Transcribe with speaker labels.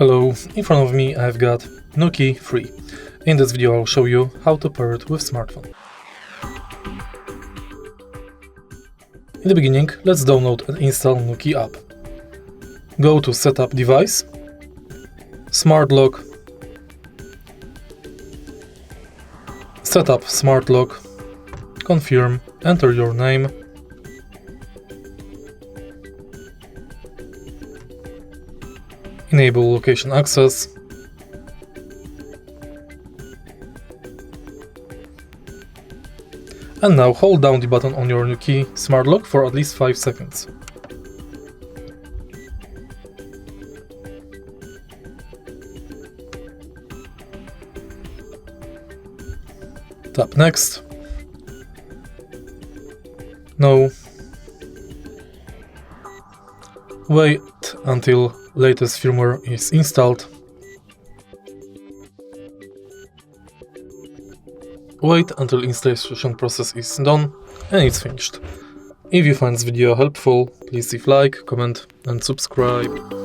Speaker 1: Hello, in front of me I've got NUKI 3. In this video I'll show you how to pair it with smartphone. In the beginning, let's download and install NUKI app. Go to Setup Device, Smart Lock, Setup Smart Lock, Confirm, enter your name, enable location access, and now hold down the button on your NUKI Smart Lock for at least 5 seconds. Tap Next. No. Wait until latest firmware is installed. Wait until installation process is done and it's finished. If you find this video helpful, please leave like, comment and subscribe.